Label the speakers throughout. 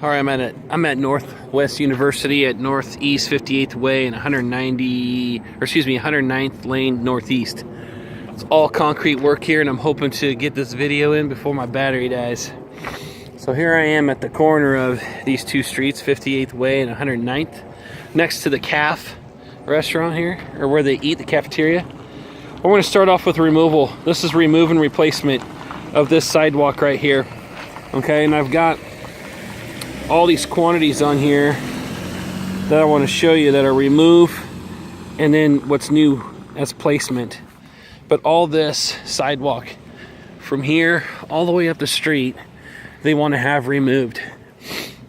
Speaker 1: All right, I'm at Northwest University at Northeast 58th Way and 109th Lane Northeast. It's all concrete work here, and I'm hoping to get this video in before my battery dies. So here I am at the corner of these two streets, 58th Way and 109th, next to the CAF restaurant here, or where they eat, the cafeteria. We're going to start off with removal. This is remove and replacement of this sidewalk right here. Okay, and I've got all these quantities on here that I want to show you that are remove and then what's new as placement. But all this sidewalk from here all the way up the street, they want to have removed.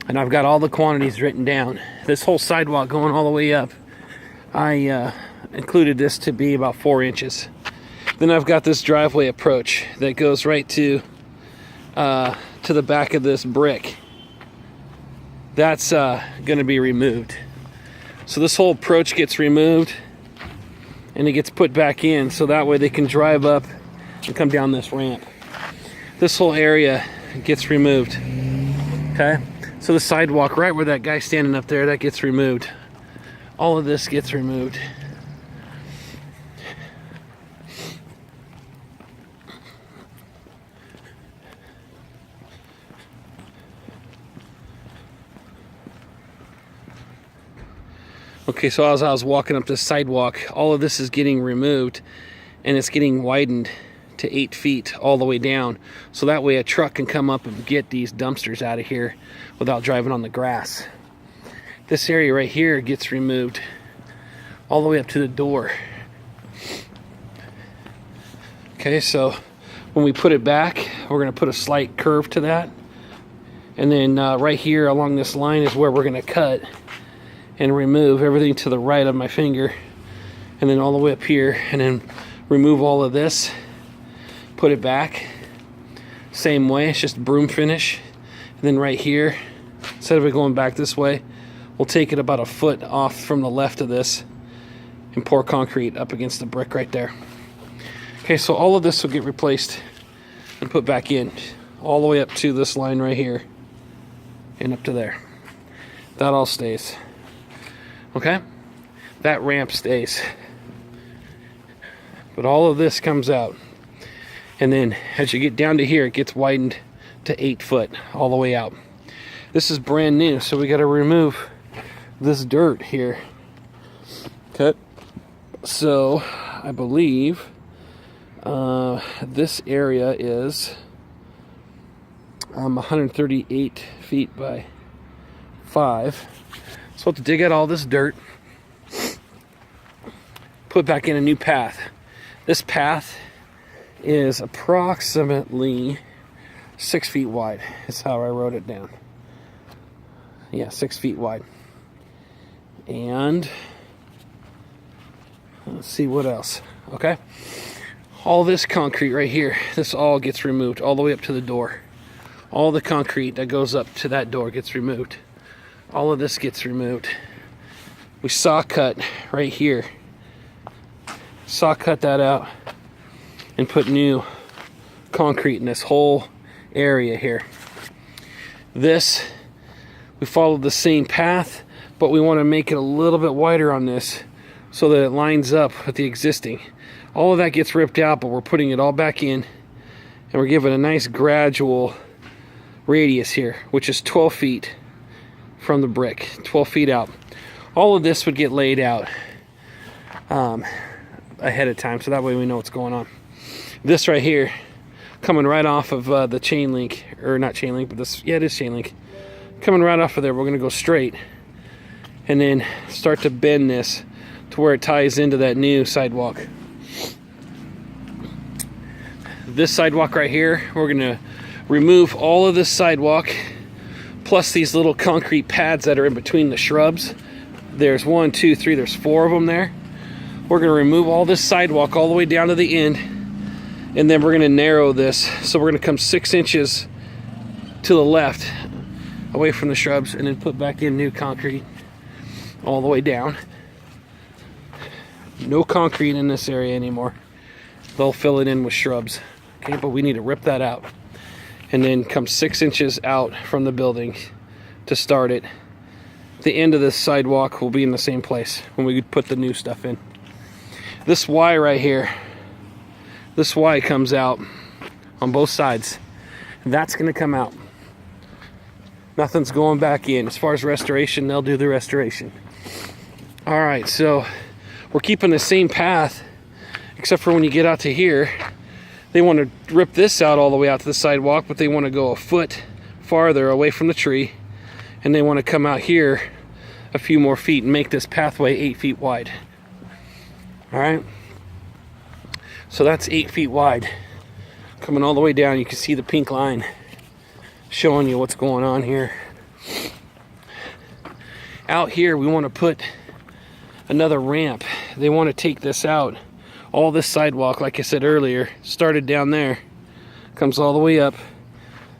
Speaker 1: And I've got all the quantities written down. This whole sidewalk going all the way up, I included this to be about 4 inches. Then I've got this driveway approach that goes right to the back of this brick. That's going to be removed. So this whole approach gets removed and it gets put back in, so that way they can drive up and come down this ramp. This whole area gets removed. Okay, so the sidewalk right where that guy's standing up there, that gets removed. All of this gets removed. Okay, so as I was walking up this sidewalk, all of this is getting removed and it's getting widened to 8 feet all the way down. So that way a truck can come up and get these dumpsters out of here without driving on the grass. This area right here gets removed all the way up to the door. Okay, so when we put it back, we're going to put a slight curve to that. And then right here along this line is where we're going to cut and remove everything to the right of my finger, and then all the way up here, and then remove all of this, put it back same way. It's just broom finish. And then right here, instead of it going back this way, we'll take it about a foot off from the left of this and pour concrete up against the brick right there. Okay, so all of this will get replaced and put back in all the way up to this line right here and up to there. That all stays. Okay, that ramp stays, but all of this comes out, and then as you get down to here, it gets widened to 8 foot all the way out. This is brand new, so we got to remove this dirt here. Okay, so I believe this area is 138 feet by 5. So to dig out all this dirt, put back in a new path. This path is approximately 6 feet wide. That's how I wrote it down. Yeah, 6 feet wide. And let's see what else. Okay. All this concrete right here, this all gets removed all the way up to the door. All the concrete that goes up to that door gets removed. All of this gets removed. We saw cut right here. Saw cut that out and put new concrete in this whole area here. This, we followed the same path, but we want to make it a little bit wider on this so that it lines up with the existing. All of that gets ripped out, but we're putting it all back in, and we're giving a nice gradual radius here, which is 12 feet from the brick, 12 feet out. All of this would get laid out ahead of time, so that way we know what's going on. This right here, coming right off of the chain link, or not chain link, but this, yeah, it is chain link. Coming right off of there, we're gonna go straight and then start to bend this to where it ties into that new sidewalk. This sidewalk right here, we're gonna remove all of this sidewalk plus these little concrete pads that are in between the shrubs. There's 1, 2, 3, there's 4 of them there. We're gonna remove all this sidewalk all the way down to the end, and then we're gonna narrow this. So we're gonna come 6 inches to the left, away from the shrubs, and then put back in new concrete all the way down. No concrete in this area anymore. They'll fill it in with shrubs. Okay, but we need to rip that out. And then come 6 inches out from the building, to start it. The end of this sidewalk will be in the same place when we put the new stuff in. This Y right here, this Y comes out on both sides. That's going to come out. Nothing's going back in. As far as restoration, they'll do the restoration. All right, so we're keeping the same path, except for when you get out to here, they want to rip this out all the way out to the sidewalk, but they want to go a foot farther away from the tree, and they want to come out here a few more feet and make this pathway 8 feet wide. All right, so that's 8 feet wide. Coming all the way down, you can see the pink line showing you what's going on here. Out here, we want to put another ramp. They want to take this out. All this sidewalk, like I said earlier, started down there, comes all the way up,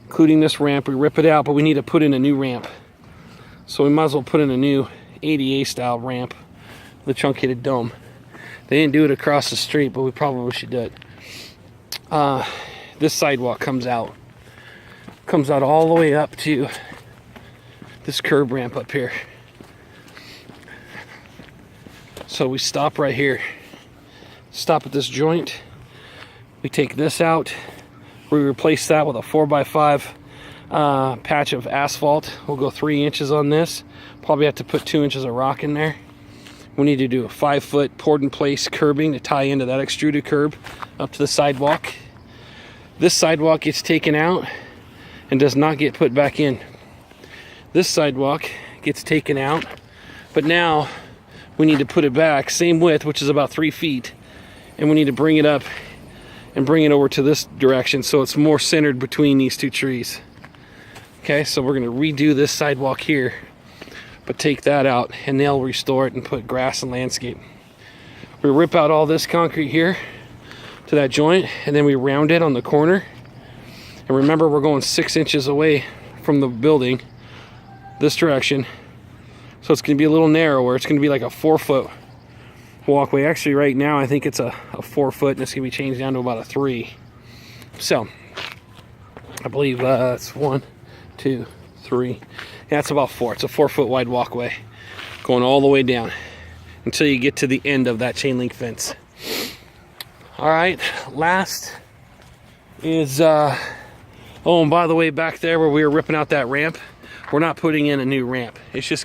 Speaker 1: including this ramp. We rip it out, but we need to put in a new ramp. So we might as well put in a new ADA style ramp with a truncated dome. They didn't do it across the street, but we probably should do it. This sidewalk comes out all the way up to this curb ramp up here. So we stop right here, stop at this joint, we take this out, we replace that with a 4x5 patch of asphalt. We'll go 3 inches on this. Probably have to put 2 inches of rock in there. We need to do a 5-foot poured in place curbing to tie into that extruded curb up to the sidewalk. This sidewalk gets taken out and does not get put back in. This sidewalk gets taken out, but now we need to put it back, same width, which is about 3 feet, and we need to bring it up and bring it over to this direction so it's more centered between these two trees. Okay, so we're gonna redo this sidewalk here, but take that out and they'll restore it and put grass and landscape. We rip out all this concrete here to that joint, and then we round it on the corner. And remember, we're going 6 inches away from the building, this direction. So it's gonna be a little narrower. It's gonna be like a 4-foot walkway. Actually, right now, I think it's a 4 foot, and it's gonna be changed down to about a 3. So, I believe it's 1, 2, 3. Yeah, it's about 4. It's a 4-foot wide walkway going all the way down until you get to the end of that chain link fence. All right, last is, oh, and by the way, back there where we were ripping out that ramp, we're not putting in a new ramp. It's just